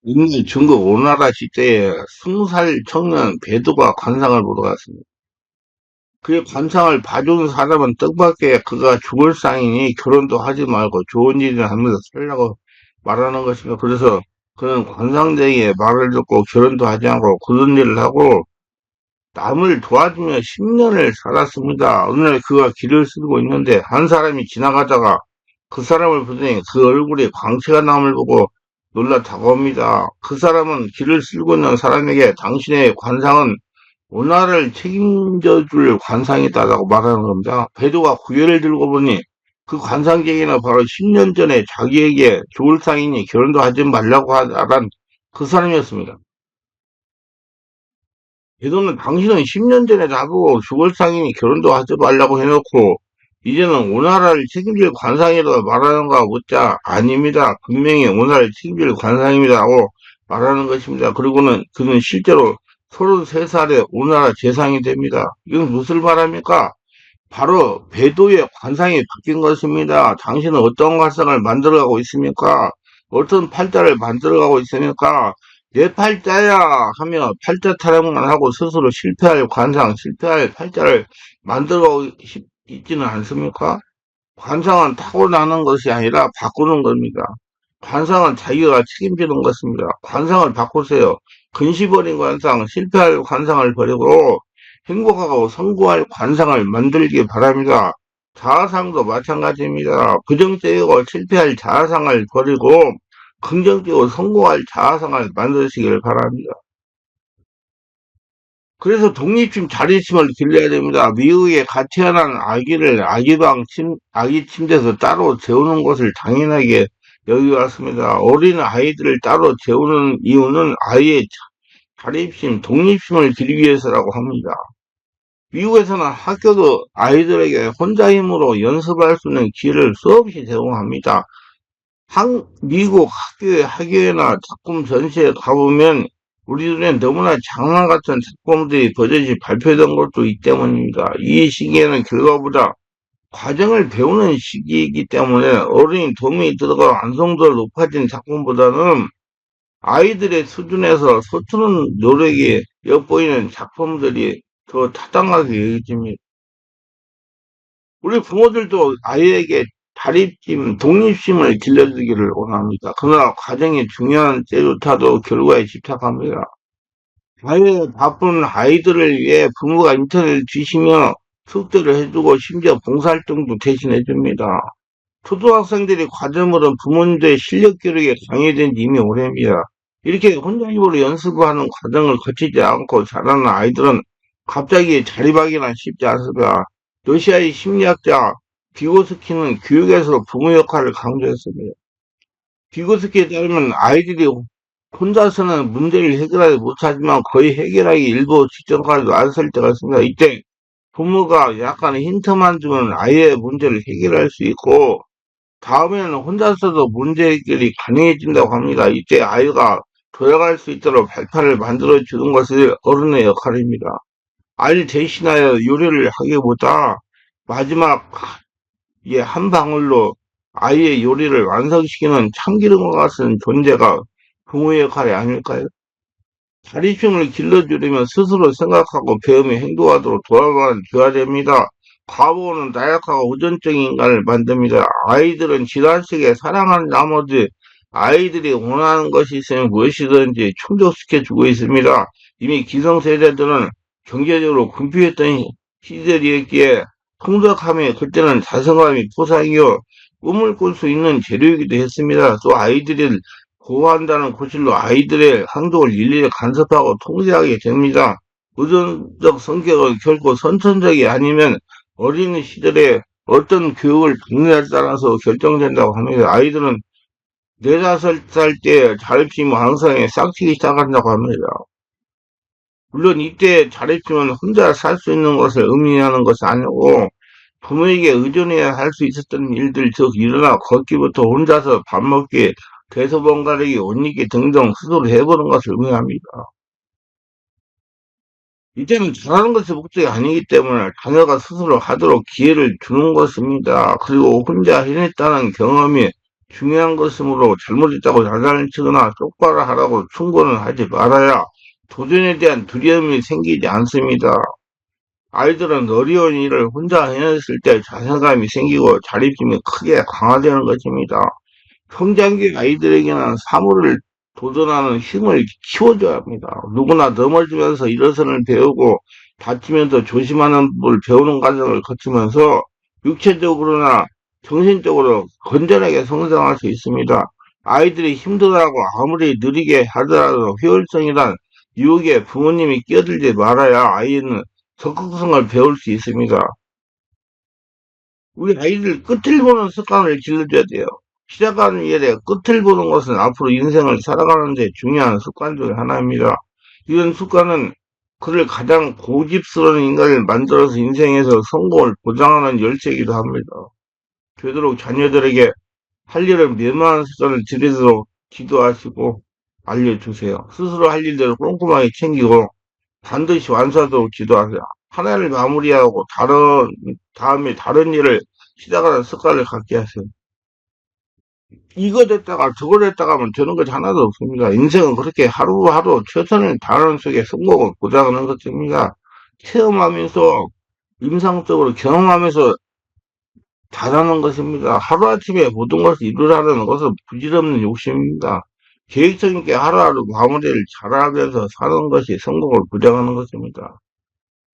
인미 중국 오나라 시대에 20살 청년 배두가 관상을 보러 갔습니다. 그의 관상을 봐준 사람은 뜻밖의 그가 죽을 상이니 결혼도 하지 말고 좋은 일이나 하면서 살라고 말하는 것입니다. 그래서 그는 관상쟁이의 말을 듣고 결혼도 하지 않고 굳은 일을 하고 남을 도와주며 10년을 살았습니다. 어느 날 그가 길을 쓰고 있는데 한 사람이 지나가다가 그 사람을 보더니 그 얼굴에 광채가 남을 보고 놀라 다가옵니다. 그 사람은 길을 쓸고 있는 사람에게 당신의 관상은 오나라를 책임져 줄 관상이다라고 말하는 겁니다. 배도가 고개를 들고 보니 그 관상쟁이는 바로 10년 전에 자기에게 죽을 상이니 결혼도 하지 말라고 하던 그 사람이었습니다. 배도는 당신은 10년 전에 나보고 죽을 상이니 결혼도 하지 말라고 해놓고 이제는 오나라를 책임질 관상이라고 말하는가 묻자 아닙니다. 분명히 오나라를 책임질 관상입니다라고 말하는 것입니다. 그리고는 그는 실제로 33살에 오나라 재상이 됩니다. 이건 무엇을 말합니까? 바로 배도의 관상이 바뀐 것입니다. 당신은 어떤 관상을 만들어가고 있습니까? 어떤 팔자를 만들어가고 있습니까? 내 팔자야 하며 팔자 타령만 하고 스스로 실패할 관상, 실패할 팔자를 만들어가고 있지는 않습니까? 관상은 타고나는 것이 아니라 바꾸는 겁니다. 관상은 자기가 책임지는 것입니다. 관상을 바꾸세요. 근시버린 관상, 실패할 관상을 버리고 행복하고 성공할 관상을 만들기 바랍니다. 자아상도 마찬가지입니다. 부정적이고 실패할 자아상을 버리고 긍정적이고 성공할 자아상을 만드시길 바랍니다. 그래서 독립심, 자립심을 길러야 됩니다. 미국에 갓 태어난 아기를 아기 침대에서 따로 재우는 것을 당연하게 여기왔습니다. 어린 아이들을 따로 재우는 이유는 아이의 자립심, 독립심을 길기 위해서라고 합니다. 미국에서는 학교도 아이들에게 혼자 힘으로 연습할 수 있는 기회를 수없이 제공합니다. 미국 학교나 작품 전시회 가보면 우리 눈에 너무나 장난 같은 작품들이 버젓이 발표된 것도 있기 때문입니다. 이 시기에는 결과보다 과정을 배우는 시기이기 때문에 어른이 도움이 들어가 완성도가 높아진 작품보다는 아이들의 수준에서 서투른 노력이 엿보이는 작품들이 더 타당하게 여겨집니다. 우리 부모들도 아이에게 자립심, 독립심을 길러주기를 원합니다. 그러나 과정이 중요한 때조차도 결과에 집착합니다. 사회에 바쁜 아이들을 위해 부모가 인터넷을 뒤시며 숙제를 해주고 심지어 봉사활동도 대신해줍니다. 초등학생들이 과정으로 부모님들의 실력 교육에 강요된 지 이미 오래입니다. 이렇게 혼자 힘으로 연습하는 과정을 거치지 않고 자라는 아이들은 갑자기 자립하기는 쉽지 않습니다. 러시아의 심리학자 비고스키는 교육에서 부모 역할을 강조했습니다. 비고스키에 따르면 아이들이 혼자서는 문제를 해결하지 못하지만 거의 해결하기 일부 직전까지 왔을 때가 있습니다. 이때 부모가 약간 힌트만 주면 아이의 문제를 해결할 수 있고 다음에는 혼자서도 문제 해결이 가능해진다고 합니다. 이때 아이가 돌아갈 수 있도록 발판을 만들어 주는 것이 어른의 역할입니다. 아이를 대신하여 요리를 하기보다 마지막 한 방울로 아이의 요리를 완성시키는 참기름과 같은 존재가 부모의 역할이 아닐까요? 자립심을 길러주려면 스스로 생각하고 배우며 행동하도록 도와줘야 됩니다. 과보는 나약하고 의존적인 인간을 만듭니다. 아이들은 지나치게 사랑하는 나머지 아이들이 원하는 것이 있으면 무엇이든지 충족시켜주고 있습니다. 이미 기성세대들은 경제적으로 궁핍했던 시절이었기에 풍족함이 그때는 자성감이 포상이요 꿈을 꿀 수 있는 재료이기도 했습니다. 또 아이들을 보호한다는 고실로 아이들의 행동을 일일이 간섭하고 통제하게 됩니다. 의존적 성격은 결코 선천적이 아니면 어린 시절에 어떤 교육을 받느냐에 따라서 결정된다고 합니다. 아이들은 4~5살 때 자립심 왕성에 싹트기 시작한다고 합니다. 물론 이때 자립심은 혼자 살 수 있는 것을 의미하는 것이 아니고 부모에게 의존해야 할 수 있었던 일들, 즉 일어나 걷기부터 혼자서 밥 먹기, 대소변 가리기, 옷 입기 등등 스스로 해보는 것을 의미합니다. 이때는 잘하는 것이 목적이 아니기 때문에 자녀가 스스로 하도록 기회를 주는 것입니다. 그리고 혼자 해냈다는 경험이 중요한 것이므로 잘못했다고 자단을 치거나 똑바로 하라고 충고는 하지 말아야 도전에 대한 두려움이 생기지 않습니다. 아이들은 어려운 일을 혼자 해냈을 때 자신감이 생기고 자립심이 크게 강화되는 것입니다. 성장기 아이들에게는 사물을 도전하는 힘을 키워줘야 합니다. 누구나 넘어지면서 일어서는 배우고 다치면서 조심하는 법을 배우는 과정을 거치면서 육체적으로나 정신적으로 건전하게 성장할 수 있습니다. 아이들이 힘들어하고 아무리 느리게 하더라도 효율성이란 유혹에 부모님이 끼어들지 말아야 아이는 적극성을 배울 수 있습니다. 우리 아이들 끝을 보는 습관을 길러줘야 돼요. 시작하는 일에 끝을 보는 것은 앞으로 인생을 살아가는 데 중요한 습관 중 하나입니다. 이런 습관은 그를 가장 고집스러운 인간을 만들어서 인생에서 성공을 보장하는 열쇠이기도 합니다. 되도록 자녀들에게 할 일을 메모하는 습관을 들이도록 기도하시고 알려주세요. 스스로 할 일들을 꼼꼼하게 챙기고 반드시 완수하도록 지도하세요. 하나를 마무리하고 다음에 다른 일을 시작하는 습관을 갖게 하세요. 이거 됐다가 저거 됐다가 하면 되는 것이 하나도 없습니다. 인생은 그렇게 하루하루 최선을 다하는 속에 성공을 보장하는 것입니다. 체험하면서 임상적으로 경험하면서 잘하는 것입니다. 하루아침에 모든 것을 이루라는 것은 부질없는 욕심입니다. 계획성 있게 하루하루 마무리를 잘하면서 사는 것이 성공을 보장하는 것입니다.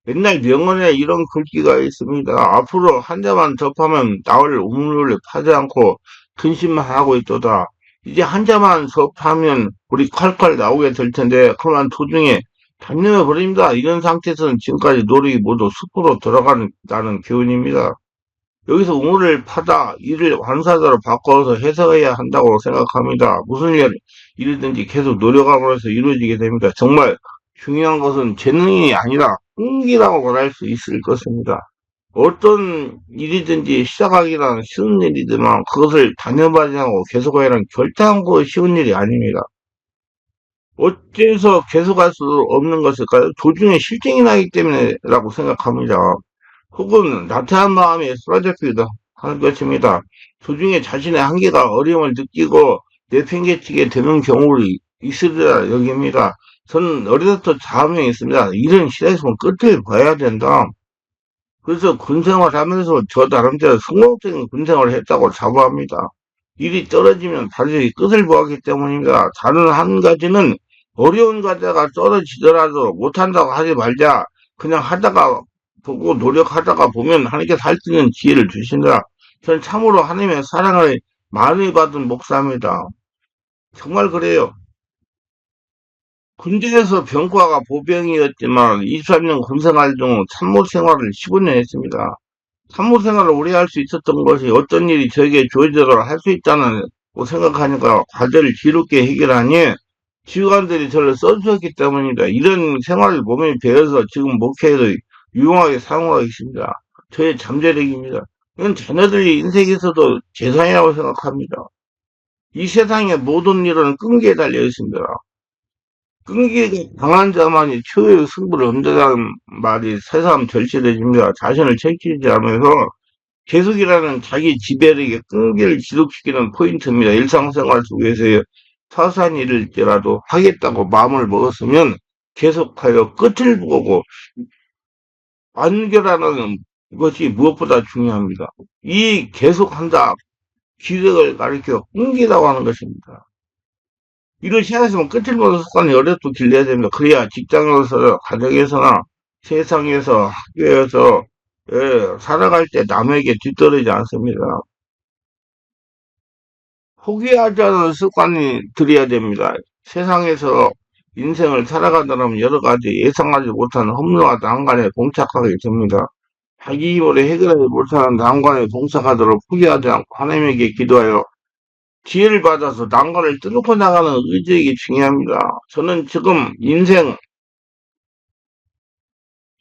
옛날 명언에 이런 글귀가 있습니다. 앞으로 한 자만 접하면 나올 우물을 파지 않고 근심만 하고 있도다. 이제 한 자만 접하면 우리 콸콸 나오게 될 텐데 그만 도중에 단념해 버립니다. 이런 상태에서는 지금까지 노력이 모두 숲으로 돌아간다는 교훈입니다. 여기서 우물을 파다 일을 완사자로 바꿔서 해석해야 한다고 생각합니다. 무슨 일이든지 계속 노력함으로 해서 이루어지게 됩니다. 정말 중요한 것은 재능이 아니라 끈기라고 말할 수 있을 것입니다. 어떤 일이든지 시작하기란 쉬운 일이지만 그것을 단연하지 않고 계속하기란 결단코 쉬운 일이 아닙니다. 어째서 계속할 수 없는 것일까요? 도중에 실증이 나기 때문에라고 생각합니다. 혹은 나태한 마음에 쓰러졌기도 할 것입니다. 도중에 자신의 한계가 어려움을 느끼고 내팽개치게 되는 경우를 있으리라 여깁니다. 저는 어려서부터 자명이 있습니다. 이런 시대에서 끝을 봐야 된다. 그래서 군생활 하면서 저 나름대로 성공적인 군생활을 했다고 자부합니다. 일이 떨어지면 반드시 끝을 보았기 때문입니다. 다른 한 가지는 어려운 과제가 떨어지더라도 못한다고 하지 말자. 그냥 하다가 보고 노력하다가 보면 하나님께서 할 수 있는 기회를 주신다. 저는 참으로 하나님의 사랑을 많이 받은 목사입니다. 정말 그래요. 군대에서 병과가 보병이었지만 23년 군생활 중 참모 생활을 15년 했습니다. 참모 생활을 오래 할 수 있었던 것이 어떤 일이 저에게 주어지도록 할 수 있다는 생각하니까 과제를 지롭게 해결하니 지휘관들이 저를 써주셨기 때문입니다. 이런 생활을 몸에 배워서 지금 목회에도 유용하게 사용하고 있습니다. 저의 잠재력입니다. 이건 자녀들이 인생에서도 재산이라고 생각합니다. 이 세상의 모든 일은 끈기에 달려 있습니다. 끈기가 강한 자만이 최후의 승부를 얻는다는 말이 새삼 절실해집니다. 자신을 책임지지 않으면서 계속이라는 자기 지배력의 끈기를 지속시키는 포인트입니다. 일상생활 속에서의 사소한 일일지라도 하겠다고 마음을 먹었으면 계속하여 끝을 보고 완결하는 것이 무엇보다 중요합니다. 이 계속한다 기력을 가리켜 끈기라고 하는 것입니다. 이를 시작했으면 끝을 보는 습관이 어려도 길러야 됩니다. 그래야 직장에서, 가정에서나 세상에서, 학교에서 살아갈 때 남에게 뒤떨어지지 않습니다. 포기하지 않는 습관이 들여야 됩니다. 세상에서 인생을 살아가려면 여러 가지 예상하지 못한 험로와 난관에 봉착하게 됩니다. 자기 힘으로 해결하지 못하는 난관에 봉착하도록 포기하지 않고 하나님에게 기도하여 기회를 받아서 난관을 뚫고 나가는 의지가 중요합니다. 저는 지금 인생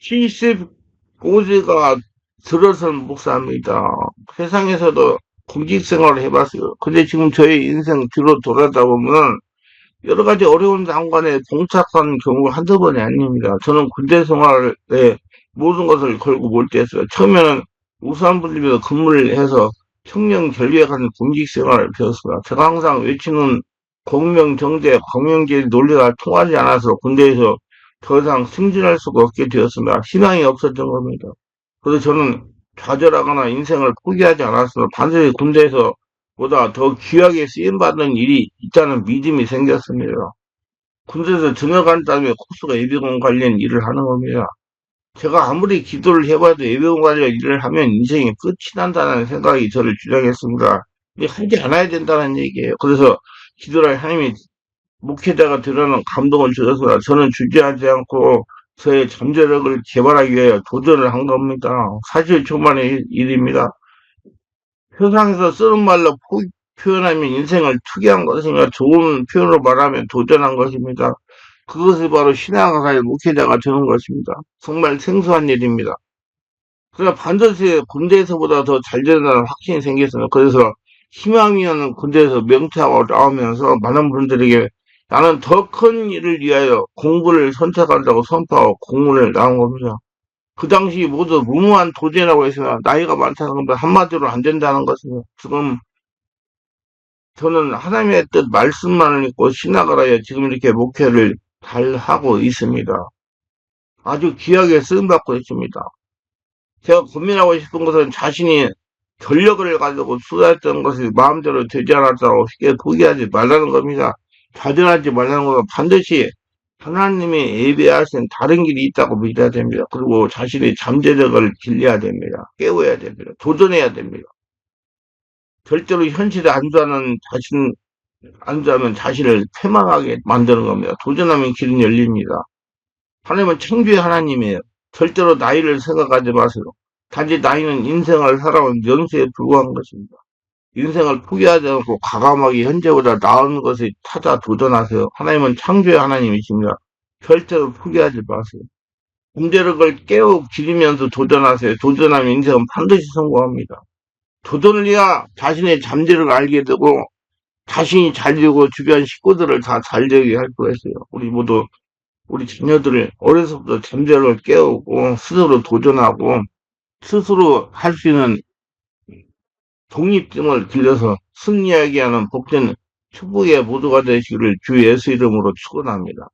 75세가 들어선 목사입니다. 세상에서도 공직 생활을 해봤어요. 근데 지금 저의 인생 뒤로 돌아다 보면 여러 가지 어려운 난관에 봉착한 경우가 한두 번이 아닙니다. 저는 군대 생활에 모든 것을 걸고 몰두했어요. 처음에는 우산부님에서 근무를 해서 청년 결백한 공직 생활을 배웠습니다. 제가 항상 외치는 공명정대, 공명제의 논리가 통하지 않아서 군대에서 더 이상 승진할 수가 없게 되었습니다. 희망이 없었던 겁니다. 그래서 저는 좌절하거나 인생을 포기하지 않았습니다. 반드시 군대에서 보다 더 귀하게 쓰임받는 일이 있다는 믿음이 생겼습니다. 군대에서 전역한 다음에 코스가 예비군 관련 일을 하는 겁니다. 제가 아무리 기도를 해봐도 예배원 관련 일을 하면 인생이 끝이 난다는 생각이 저를 주장했습니다. 근데 하지 않아야 된다는 얘기예요. 그래서 기도를 하나님이 목회자가 되라는 감동을 주셔서 저는 주저하지 않고 저의 잠재력을 개발하기 위해 도전을 한 겁니다. 사실 초반의 일입니다. 세상에서 쓰는 말로 표현하면 인생을 투기한 것인가 좋은 표현으로 말하면 도전한 것입니다. 그것이 바로 신앙생활 목회자가 되는 것입니다. 정말 생소한 일입니다. 그러나 반드시 군대에서보다 더 잘 된다는 확신이 생겼어요. 그래서 희망이라는 군대에서 명퇴하고 나오면서 많은 분들에게 나는 더 큰 일을 위하여 공부를 선택한다고 선포하고 공문을 나온 겁니다. 그 당시 모두 무모한 도전이라고 했으나 나이가 많다는 겁니다. 한마디로 안 된다는 것입니다. 지금 저는 하나님의 뜻 말씀만을 믿고 신학을 하여 지금 이렇게 목회를 잘 하고 있습니다. 아주 귀하게 쓰임받고 있습니다. 제가 고민하고 싶은 것은 자신이 권력을 가지고 수다했던 것이 마음대로 되지 않았다고 쉽게 포기하지 말라는 겁니다. 좌절하지 말라는 겁니다. 반드시 하나님이 예배하신 다른 길이 있다고 믿어야 됩니다. 그리고 자신의 잠재력을 길러야 됩니다. 깨워야 됩니다. 도전해야 됩니다. 절대로 현실에 안주하면 자신을 패망하게 만드는 겁니다. 도전하면 길은 열립니다. 하나님은 창조의 하나님이에요. 절대로 나이를 생각하지 마세요. 단지 나이는 인생을 살아온 연수에 불과한 것입니다. 인생을 포기하지 않고 과감하게 현재보다 나은 것을 찾아 도전하세요. 하나님은 창조의 하나님이십니다. 절대로 포기하지 마세요. 잠재력을 깨우고 기르면서 도전하세요. 도전하면 인생은 반드시 성공합니다. 도전을 해야 자신의 잠재력을 알게 되고 자신이 잘 되고 주변 식구들을 다 잘 되게 할 수가 있어요. 우리 모두 우리 자녀들을 어려서부터 잠재력을 깨우고 스스로 도전하고 스스로 할 수 있는 독립심을 길러서 승리하게 하는 복된 축복의 모두가 되시기를 주 예수 이름으로 축원합니다.